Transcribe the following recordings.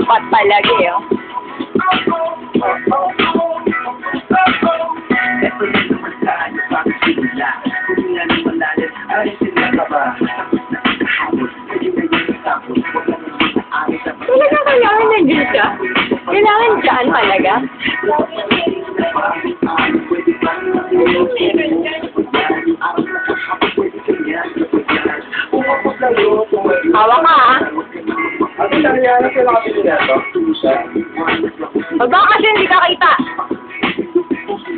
Pat palagi, oh. Talaga kailangan nandiyan siya? Kailangan dyan talaga? Hawa ka, ah. Baba kasi hindi ka kita.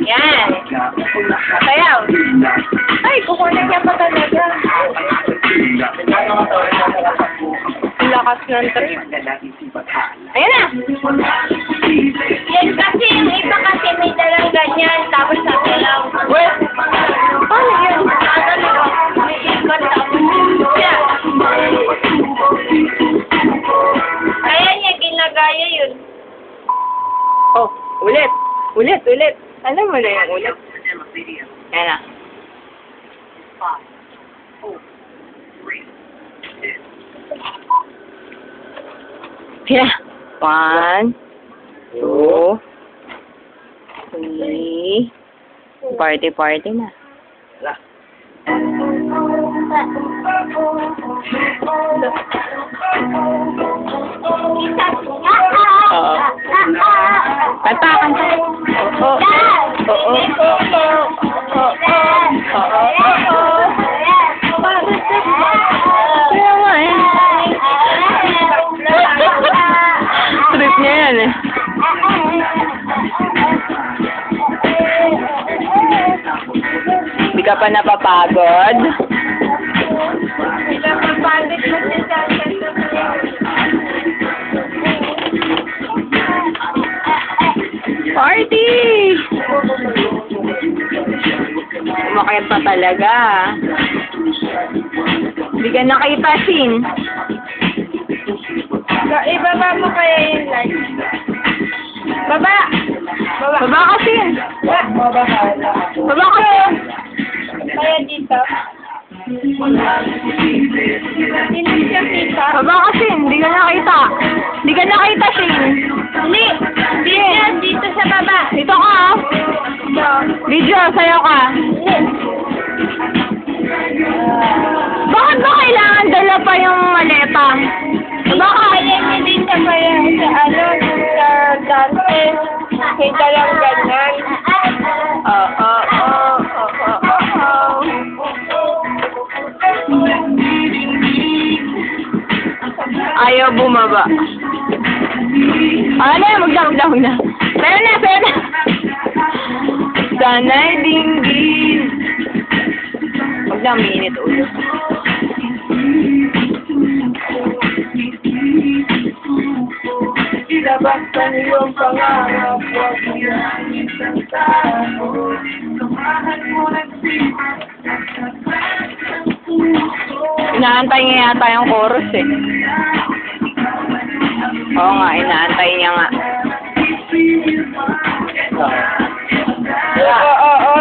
Yan. Sayaw. Ay, kukunin niya pa talaga. Lakas ng trip. Ayan na. Yan kasi yung iba kasi may dalang ganyan, tapos sabi lang. Wait. Paano yun? May ikot tapos siya. Kaya niya ginagaya yun. Oh, ulit. Ulit, ulit. Alam mo na yung ulit. Ayan na. Yeah. 1, 2, 3. Party na. Oo. Kanta. Oo. Oo. Kaya nga eh. Trip niya yan eh. Hindi ka pa napapagod? Napapagod mo siya sa Party! Umakit pa talaga. Hindi ka nakita, Shin. Ibaba mo kaya yung light. Baba! Baba ka, Shin. Baba ka. Kaya dito. Hindi siya kita. Baba ka, Shin. Hindi ka nakita. Hindi ka nakita, Shin. Hindi! Dito, dito sa baba. Dito ka, ah. Video, sayo ka. Bakit ba kailangan dala pa yung maleta? Baka kaya niya din sa kaya sa dante. Kita lang ganyan. Oo. Ayaw bumaba. Ano na, wag na. Pero na. Sana'y dinggin. Wag na, minute ulo. Ilabas ka niyong pangarap. Huwag niyang isang tao. Samahan mo nagsipat. Inaantay niya yata yung chorus eh. Oo nga, inaantay niya nga. Oo.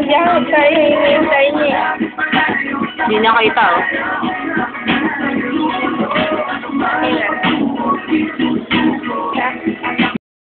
Diyan tayo hinihintay niya. Hindi niya kita, oh. Ayan.